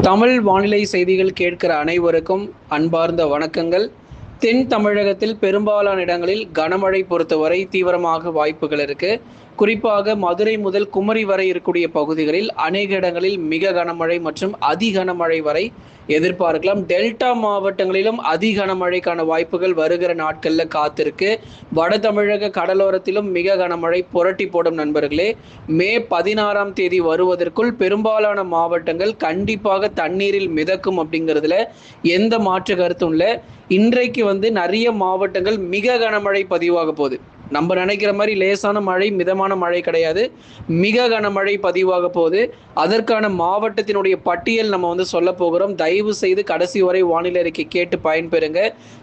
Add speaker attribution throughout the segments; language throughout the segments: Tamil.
Speaker 1: தமிழ் வானிலை செய்திகள் கேட்கிற அனைவருக்கும் அன்பார்ந்த வணக்கங்கள். தென் தமிழகத்தில் பெரும்பாலான இடங்களில் கனமழை பொறுத்தவரை தீவிரமாக வாய்ப்புகள் இருக்கு. குறிப்பாக மதுரை முதல் குமரி வரை இருக்கக்கூடிய பகுதிகளில் அநேக இடங்களில் மிக கனமழை மற்றும் அதி கனமழை வரை எதிர்பார்க்கலாம். டெல்டா மாவட்டங்களிலும் அதி கனமழைக்கான வாய்ப்புகள் வருகிற நாட்களில் காத்திருக்கு. வட தமிழக கடலோரத்திலும் மிக கனமழை புரட்டி போடும் நண்பர்களே. மே 16ஆம் தேதி வருவதற்குள் பெரும்பாலான மாவட்டங்கள் கண்டிப்பாக தண்ணீரில் மிதக்கும் அப்படிங்கிறதுல எந்த மாற்று கருத்தும் இல்லை. இன்றைக்கு நிறைய மாவட்டங்கள் மிக கனமழை பதிவாக போகுது. நம்ம நினைக்கிற மாதிரி லேசான மழை மிதமான மழை கிடையாது, மிக கனமழை பதிவாக போகுது. அதற்கான மாவட்டத்தினுடைய பட்டியல் நம்ம சொல்ல போகிறோம். தயவு செய்து கடைசி வரை வானிலை அறிக்கை கேட்டு பயன்பெறுங்க.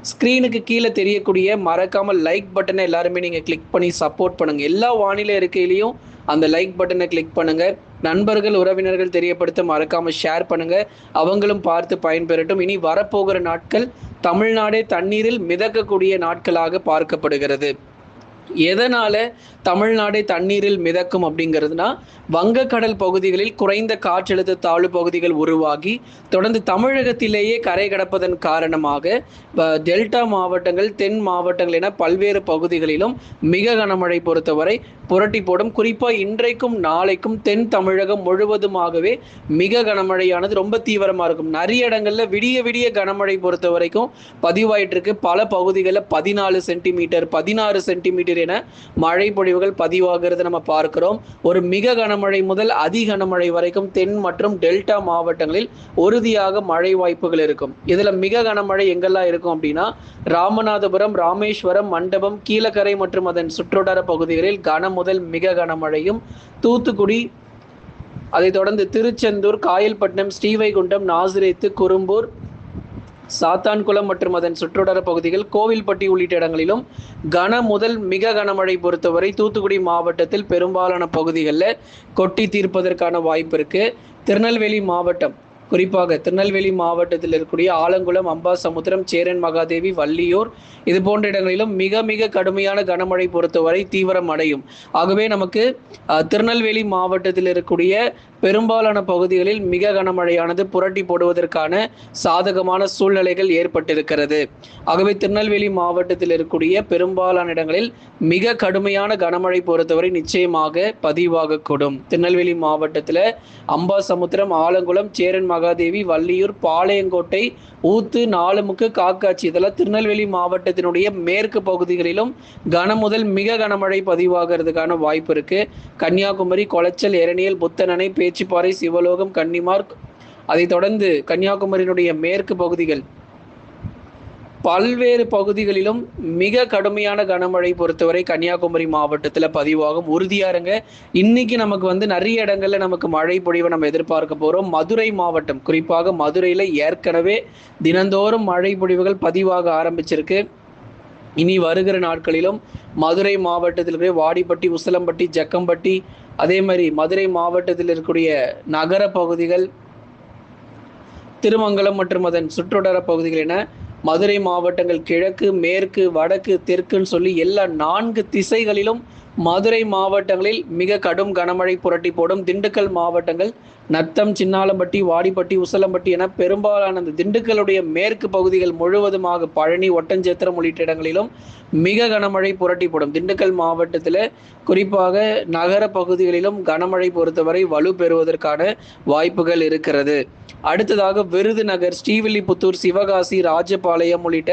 Speaker 1: ஸ்கிரீனுக்கு கீழே தெரியக்கூடிய மறக்காம லைக் பட்டனை எல்லாருமே நீங்க கிளிக் பண்ணி சப்போர்ட் பண்ணுங்க. எல்லா வானிலை அறிக்கையிலையும் அந்த லைக் பட்டனை கிளிக் பண்ணுங்க. நண்பர்கள் உறவினர்கள் தெரியப்படுத்த மறக்காம ஷேர் பண்ணுங்க, அவங்களும் பார்த்து பயன்பெறட்டும். இனி வரப்போகிற நாட்கள் தமிழ்நாடே தண்ணீரில் மிதக்கக்கூடிய நாட்களாக பார்க்கப்படுகிறது. எதனால தமிழ்நாடு தண்ணீரில் மிதக்கும் அப்படிங்கிறதுனா, வங்கக்கடல் பகுதிகளில் குறைந்த காற்றழுத்த தாழ்வு பகுதிகள் உருவாகி தொடர்ந்து தமிழகத்திலேயே கரை கடப்பதன் காரணமாக டெல்டா மாவட்டங்கள், தென் மாவட்டங்கள் என பல்வேறு பகுதிகளிலும் மிக கனமழை பொறுத்தவரை புரட்டி போடும். குறிப்பாக இன்றைக்கும் நாளைக்கும் தென் தமிழகம் முழுவதுமாகவே மிக கனமழையானது ரொம்ப தீவிரமாக இருக்கும். நிறைய இடங்கள்ல விடிய விடிய கனமழை பொறுத்த வரைக்கும் பதிவாயிட்டு இருக்கு. பல பகுதிகளில் 14 சென்டிமீட்டர் 16 சென்டிமீட்டர் என மழை பொழிவுகள் பதிவாகிறது நம்ம பார்க்கிறோம். ஒரு மிக கனமழை முதல் அதி கனமழை வரைக்கும் தென் மற்றும் டெல்டா மாவட்டங்களில் உறுதியாக மழை வாய்ப்புகள் இருக்கும். இதுல மிக கனமழை எங்கெல்லாம் இருக்கும் அப்படின்னா, ராமநாதபுரம், ராமேஸ்வரம், மண்டபம், கீழக்கரை மற்றும் அதன் சுற்றுவட்டார பகுதிகளில் கன முதல் மிக கனமழையும், தூத்துக்குடி, அதைத் தொடர்ந்து திருச்செந்தூர், காயல்பட்டினம், ஸ்ரீவைகுண்டம், நாசிரேத்து, குரும்பூர், சாத்தான்குளம் மற்றும் அதன் சுற்றுவட்டார பகுதிகள், கோவில்பட்டி உள்ளிட்ட இடங்களிலும் கன முதல் மிக கனமழை பொறுத்தவரை தூத்துக்குடி மாவட்டத்தில் பெரும்பாலான பகுதிகளில் கொட்டி தீர்ப்பதற்கான வாய்ப்பு இருக்கு. திருநெல்வேலி மாவட்டம், குறிப்பாக திருநெல்வேலி மாவட்டத்தில் இருக்கக்கூடிய ஆலங்குளம், அம்பாசமுத்திரம், சேரன் மகாதேவி, வள்ளியூர் இது போன்ற இடங்களிலும் மிக மிக கடுமையான கனமழை பொறுத்தவரை தீவிரம் அடையும். ஆகவே நமக்கு திருநெல்வேலி மாவட்டத்தில் இருக்கக்கூடிய பெரும்பாலான பகுதிகளில் மிக கனமழையானது புரட்டி போடுவதற்கான சாதகமான சூழ்நிலைகள் ஏற்பட்டிருக்கிறது. ஆகவே திருநெல்வேலி மாவட்டத்தில் இருக்கக்கூடிய பெரும்பாலான இடங்களில் மிக கடுமையான கனமழை பொறுத்தவரை நிச்சயமாக பதிவாகக்கூடும். திருநெல்வேலி மாவட்டத்தில் அம்பாசமுத்திரம், ஆலங்குளம், சேரன் மகாதேவி, வள்ளியூர், பாளையங்கோட்டை, ஊத்து, நாலுமுக்கு, காக்காட்சி இதெல்லாம் திருநெல்வேலி மாவட்டத்தினுடைய மேற்கு பகுதிகளிலும் கன முதல் மிக கனமழை பதிவாகிறதுக்கான வாய்ப்பு இருக்கு. கன்னியாகுமரி, கொளச்சல், எரணியல், புத்தனணை, பேச்சிப்பாறை, சிவலோகம், கன்னிமார், அதை தொடர்ந்து கன்னியாகுமரியினுடைய மேற்கு பகுதிகள் பல்வேறு பகுதிகளிலும் மிக கடுமையான கனமழை பொறுத்தவரை கன்னியாகுமரி மாவட்டத்தில் பதிவாகும். உறுதியா இருங்க. இன்னைக்கு நமக்கு நிறைய இடங்கள்ல நமக்கு மழை பொழிவை நம்ம எதிர்பார்க்க போறோம். மதுரை மாவட்டம், குறிப்பாக மதுரையில ஏற்கனவே தினந்தோறும் மழை பொழிவுகள் பதிவாக ஆரம்பிச்சிருக்கு. இனி வருகிற நாட்களிலும் மதுரை மாவட்டத்தில் இருக்கிற வாடிப்பட்டி, உசிலம்பட்டி, ஜக்கம்பட்டி, அதே மாதிரி மதுரை மாவட்டத்தில் இருக்கக்கூடிய நகர பகுதிகள், திருமங்கலம் மற்றும் அதன் சுற்றுவட்டார பகுதிகள் என மதுரை மாவட்டங்கள் கிழக்கு, மேற்கு, வடக்கு, தெற்குன்னு சொல்லி எல்லா 4 திசைகளிலும் மதுரை மாவட்டங்களில் மிக கடும் கனமழை புரட்டி போடும். திண்டுக்கல் மாவட்டங்கள் நத்தம், சின்னாலம்பட்டி, வாடிப்பட்டி, உசலம்பட்டி என பெரும்பாலான அந்த திண்டுக்கலுடைய மேற்கு பகுதிகள் முழுவதுமாக பழனி, ஒட்டஞ்சத்திரம் உள்ளிட்ட இடங்களிலும் மிக கனமழை புரட்டி போடும். திண்டுக்கல் மாவட்டத்தில் குறிப்பாக நகர பகுதிகளிலும் கனமழை பொறுத்தவரை வலு பெறுவதற்கான வாய்ப்புகள் இருக்கிறது. அடுத்ததாக விருதுநகர், ஸ்ரீவில்லிபுத்தூர், சிவகாசி, ராஜபாளையம் உள்ளிட்ட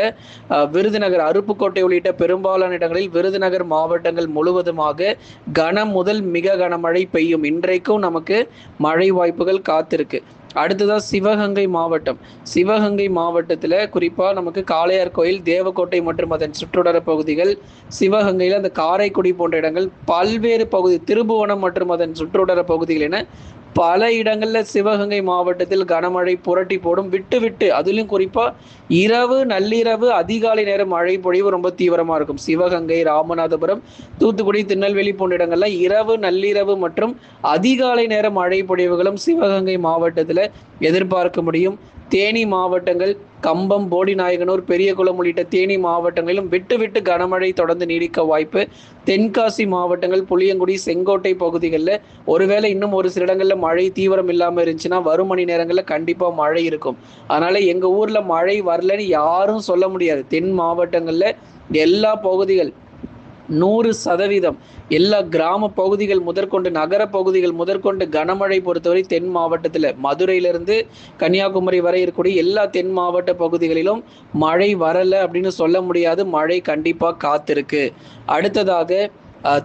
Speaker 1: விருதுநகர், அருப்புக்கோட்டை உள்ளிட்ட பெரும்பாலான இடங்களில் விருதுநகர் மாவட்டங்கள் முழுவதுமாக கனம் முதல் மிக கனமழை பெய்யும். இன்றைக்கும் நமக்கு மழை வாய்ப்புகள் காத்திருக்கு. அடுத்ததான் சிவகங்கை மாவட்டம். சிவகங்கை மாவட்டத்தில் குறிப்பாக நமக்கு காளையார் கோயில், தேவக்கோட்டை மற்றும் அதன் சுற்றுவட்டார பகுதிகள், சிவகங்கையில் அந்த காரைக்குடி போன்ற இடங்கள், பல்வேறு பகுதி, திருபுவனம் மற்றும் அதன் சுற்றுவட்டார பகுதிகள் என பல இடங்களில் சிவகங்கை மாவட்டத்தில் கனமழை புரட்டி போடும். விட்டு விட்டு அதிலும் குறிப்பாக இரவு, நள்ளிரவு, அதிகாலை நேரம் மழை பொழிவு ரொம்ப தீவிரமாக இருக்கும். சிவகங்கை, ராமநாதபுரம், தூத்துக்குடி, திருநெல்வேலி போன்ற இடங்கள்ல இரவு, நள்ளிரவு மற்றும் அதிகாலை நேர மழை பொழிவுகளும் சிவகங்கை மாவட்டத்தில் எதிர்பார்க்க முடியும். தேனி மாவட்டங்கள் கம்பம், போடிநாயகனூர், பெரியகுளம் உள்ளிட்ட தேனி மாவட்டங்களிலும் விட்டு விட்டு கனமழை தொடர்ந்து நீடிக்க வாய்ப்பு. தென்காசி மாவட்டங்கள், புளியங்குடி, செங்கோட்டை பகுதிகளில் ஒருவேளை இன்னும் ஒரு சில இடங்களில் மழை தீவிரம் இல்லாமல் இருந்துச்சுன்னா வரும் மணி நேரங்களில் கண்டிப்பாக மழை இருக்கும். அதனால எங்கள் ஊரில் மழை வரலன்னு யாரும் சொல்ல முடியாது. தென் மாவட்டங்களில் எல்லா பகுதிகள் 100% எல்லா கிராம பகுதிகள் முதற்கொண்டு நகர பகுதிகள் முதற்கொண்டு கனமழை பொறுத்தவரை தென் மாவட்டத்தில் மதுரையிலிருந்து கன்னியாகுமரி வரை இருக்கக்கூடிய எல்லா தென் மாவட்ட பகுதிகளிலும் மழை வரலை அப்படின்னு சொல்ல முடியாது. மழை கண்டிப்பாக காத்திருக்கு. அடுத்ததாக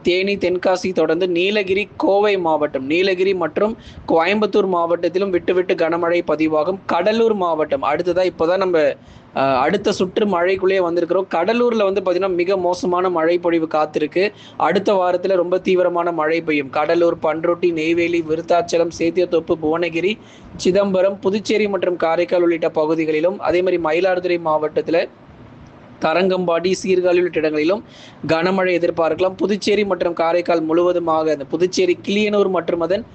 Speaker 1: தேனி, தென்காசி தொடர்ந்து நீலகிரி, கோவை மாவட்டம், நீலகிரி மற்றும் கோயம்புத்தூர் மாவட்டத்திலும் விட்டு விட்டு கனமழை பதிவாகும். கடலூர் மாவட்டம் அடுத்ததாக இப்போதான் நம்ம அடுத்த சுற்று மழைக்குள்ளேயே வந்திருக்கிறோம். கடலூரில் பார்த்தீங்கன்னா மிக மோசமான மழை பொழிவு காத்திருக்கு. அடுத்த வாரத்தில் ரொம்ப தீவிரமான மழை பெய்யும். கடலூர், பண்ருட்டி, நெய்வேலி, விருத்தாச்சலம், சேத்தியத்தோப்பு, புவனகிரி, சிதம்பரம், புதுச்சேரி மற்றும் காரைக்கால் உள்ளிட்ட பகுதிகளிலும், அதே மாதிரி மயிலாடுதுறை மாவட்டத்தில் தரங்கம்பாடி, சீர்காழி உள்ளிட்ட இடங்களிலும் கனமழை எதிர்பார்க்கலாம். புதுச்சேரி மற்றும் காரைக்கால் முழுவதுமாக அந்த புதுச்சேரி, கிளியனூர் மற்றும் அதன்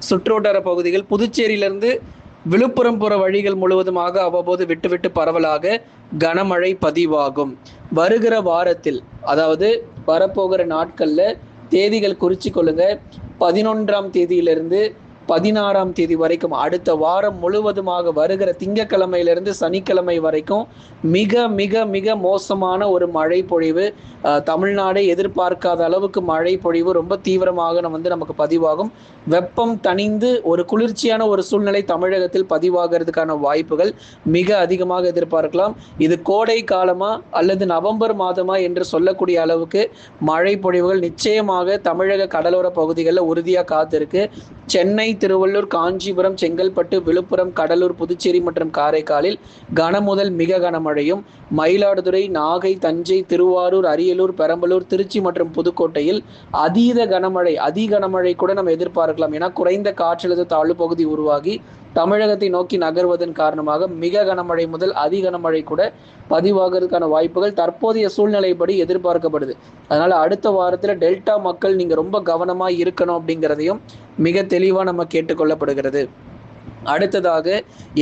Speaker 1: சுற்றுவட்டார பகுதிகள், புதுச்சேரியிலிருந்து விழுப்புரம் போற வழிகள் முழுவதுமாக அவ்வப்போது விட்டு விட்டு பரவலாக கனமழை பதிவாகும். வருகிற வாரத்தில், அதாவது வரப்போகிற நாட்கள்ல தேதிகள் குறிச்சு கொள்ளுங்க. 11ஆம் தேதியிலிருந்து 16ஆம் தேதி வரைக்கும் அடுத்த வாரம் முழுவதுமாக வருகிற திங்கட்கிழமையிலிருந்து சனிக்கிழமை வரைக்கும் மிக மிக மிக மோசமான ஒரு மழை பொழிவு. தமிழ்நாடை எதிர்பார்க்காத அளவுக்கு மழை பொழிவு ரொம்ப தீவிரமாக நமக்கு பதிவாகும். வெப்பம் தணிந்து ஒரு குளிர்ச்சியான ஒரு சூழ்நிலை தமிழகத்தில் பதிவாகிறதுக்கான வாய்ப்புகள் மிக அதிகமாக எதிர்பார்க்கலாம். இது கோடை காலமா அல்லது நவம்பர் மாதமா என்று சொல்லக்கூடிய அளவுக்கு மழை பொழிவுகள் நிச்சயமாக தமிழக கடலோர பகுதிகளில் உறுதியாக காத்திருக்கு. சென்னை, திருவள்ளூர், காஞ்சிபுரம், செங்கல்பட்டு, விழுப்புரம், கடலூர், புதுச்சேரி மற்றும் காரைக்காலில் கனமுதல் மிக கனமழையும், மயிலாடுதுறை, நாகை, தஞ்சை, திருவாரூர், அரியலூர், பெரம்பலூர், திருச்சி மற்றும் புதுக்கோட்டையில் அதீத கனமழை கூட நம்ம எதிர்பார்க்கலாம். ஏன்னா குறைந்த காற்றழுத்த தாழ்வு பகுதி உருவாகி தமிழகத்தை நோக்கி நகர்வதன் காரணமாக மிக கனமழை முதல் அதி கனமழை கூட பதிவாகிறதுக்கான வாய்ப்புகள் தற்போதைய சூழ்நிலைப்படி எதிர்பார்க்கப்படுது. அதனால அடுத்த வாரத்தில் டெல்டா மக்கள் நீங்க ரொம்ப கவனமா இருக்கணும் அப்படிங்கிறதையும் மிக தெளிவா நம்ம கேட்டுக்கொள்ளப்படுகிறது. அடுத்ததாக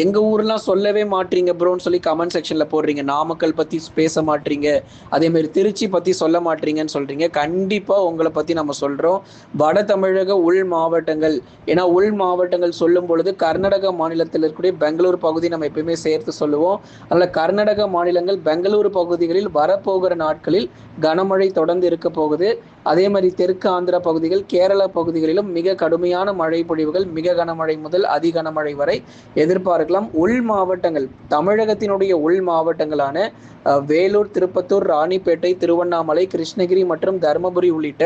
Speaker 1: எங்க ஊர்லாம் சொல்லவே மாட்டீங்க ப்ரோன்னு சொல்லி கமெண்ட் செக்ஷன்ல போடுறீங்க. நாமக்கல் பத்தி பேச மாட்டீங்க, அதே மாதிரி திருச்சி பத்தி சொல்ல மாட்டீங்கன்னு சொல்றீங்க. கண்டிப்பா உங்களை பத்தி நம்ம சொல்றோம். வட தமிழக உள் மாவட்டங்கள், ஏன்னா உள் மாவட்டங்கள் சொல்லும் பொழுது கர்நாடக மாநிலத்தில் இருக்கக்கூடிய பெங்களூர் பகுதி நம்ம எப்பயுமே சேர்த்து சொல்லுவோம். அதனால கர்நாடக மாநிலங்கள், பெங்களூரு பகுதிகளில் வரப்போகிற நாட்களில் கனமழை தொடர்ந்து இருக்க போகுது. அதே மாதிரி தெற்கு ஆந்திரா பகுதிகள், கேரளா பகுதிகளிலும் மிக கடுமையான மழை பொழிவுகள் மிக கனமழை முதல் அதி கனமழை வரை எதிர்பார்க்கலாம். உள் மாவட்டங்கள், தமிழகத்தினுடைய உள் மாவட்டங்களான வேலூர், திருப்பத்தூர், ராணிப்பேட்டை, திருவண்ணாமலை, கிருஷ்ணகிரி மற்றும் தருமபுரி உள்ளிட்ட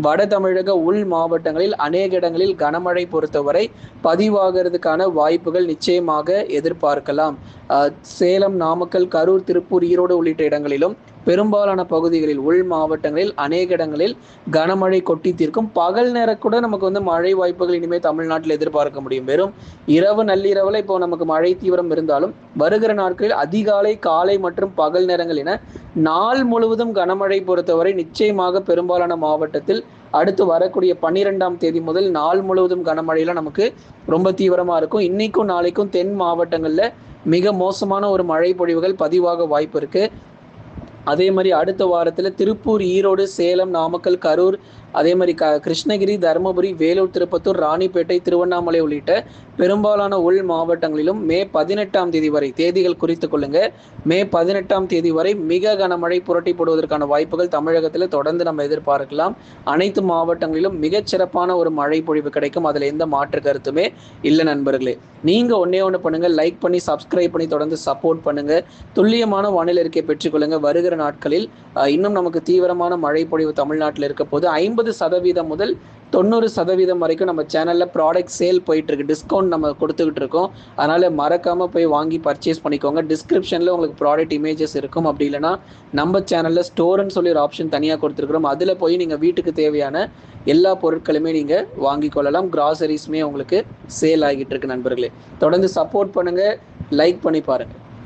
Speaker 1: வட தமிழக உள் மாவட்டங்களில் அநேக இடங்களில் கனமழை பொறுத்தவரை பதிவாகிறதுக்கான வாய்ப்புகள் நிச்சயமாக எதிர்பார்க்கலாம். சேலம், நாமக்கல், கரூர், திருப்பூர், ஈரோடு உள்ளிட்ட இடங்களிலும் பெரும்பாலான பகுதிகளில் உள் மாவட்டங்களில் அநேக இடங்களில் கனமழை கொட்டி தீர்க்கும். பகல் நேர கூட நமக்கு மழை வாய்ப்புகள் இனிமேல் தமிழ்நாட்டில் எதிர்பார்க்க முடியும். வெறும் இரவு நள்ளிரவுல இப்போ நமக்கு மழை தீவிரம் இருந்தாலும் வருகிற நாட்களில் அதிகாலை, காலை மற்றும் பகல் நேரங்கள் என நாள் முழுவதும் கனமழை பொறுத்தவரை நிச்சயமாக பெரும்பாலான மாவட்டத்தில் அடுத்து வரக்கூடிய 12ஆம் தேதி முதல் நாள் முழுவதும் கனமழையில நமக்கு ரொம்ப தீவிரமா இருக்கும். இன்னைக்கும் நாளைக்கும் தென் மாவட்டங்கள்ல மிக மோசமான ஒரு மழை பொழிவுகள் பதிவாக வாய்ப்பு இருக்கு. அதே மாதிரி அடுத்த வாரத்தில் திருப்பூர், ஈரோடு, சேலம், நாமக்கல், கரூர், அதே மாதிரி கிருஷ்ணகிரி, தருமபுரி, வேலூர், திருப்பத்தூர், ராணிப்பேட்டை, திருவண்ணாமலை உள்ளிட்ட பெரும்பாலான உள் மாவட்டங்களிலும் மே 18ஆம் தேதி வரை தேதிகள் குறித்து கொள்ளுங்க. மே 18ஆம் தேதி வரை மிக கனமழை புரட்டி போடுவதற்கான வாய்ப்புகள் தமிழகத்தில் தொடர்ந்து நம்ம எதிர்பார்க்கலாம். அனைத்து மாவட்டங்களிலும் மிகச் சிறப்பான ஒரு மழை பொழிவு கிடைக்கும். அதில் எந்த மாற்று கருத்துமே இல்லை நண்பர்களே. நீங்க ஒன்னே ஒன்று பண்ணுங்க, லைக் பண்ணி சப்ஸ்கிரைப் பண்ணி தொடர்ந்து சப்போர்ட் பண்ணுங்க. துல்லியமான வானிலை அறிக்கை பெற்றுக்கொள்ளுங்க. வருகிற நாட்களில் இன்னும் நமக்கு தீவிரமான மழை பொழிவு தமிழ்நாட்டில் இருக்க போது 50% முதல் 90% வரைக்கும் நம்ம சேனல்ல ப்ராடக்ட் சேல் போயிட்டு இருக்கு. டிஸ்கவுண்ட் நம்ம கொடுத்துக்கிட்டு இருக்கோம். அதனால மறக்காம போய் வாங்கி பர்ச்சேஸ் பண்ணிக்கோங்க. டிஸ்கிரிப்ஷன்ல உங்களுக்கு ப்ராடக்ட் இமேஜஸ் இருக்கும். அப்படி இல்லைன்னா நம்ம சேனல்ல ஸ்டோர்னு சொல்லி ஒரு ஆப்ஷன் தனியாக கொடுத்துருக்கிறோம். அதுல போய் நீங்க வீட்டுக்கு தேவையான எல்லா பொருட்களுமே நீங்க வாங்கி கொள்ளலாம். கிராசரிஸுமே உங்களுக்கு சேல் ஆகிட்டு இருக்கு நண்பர்களே. தொடர்ந்து சப்போர்ட் பண்ணுங்க, லைக் பண்ணி பாருங்க.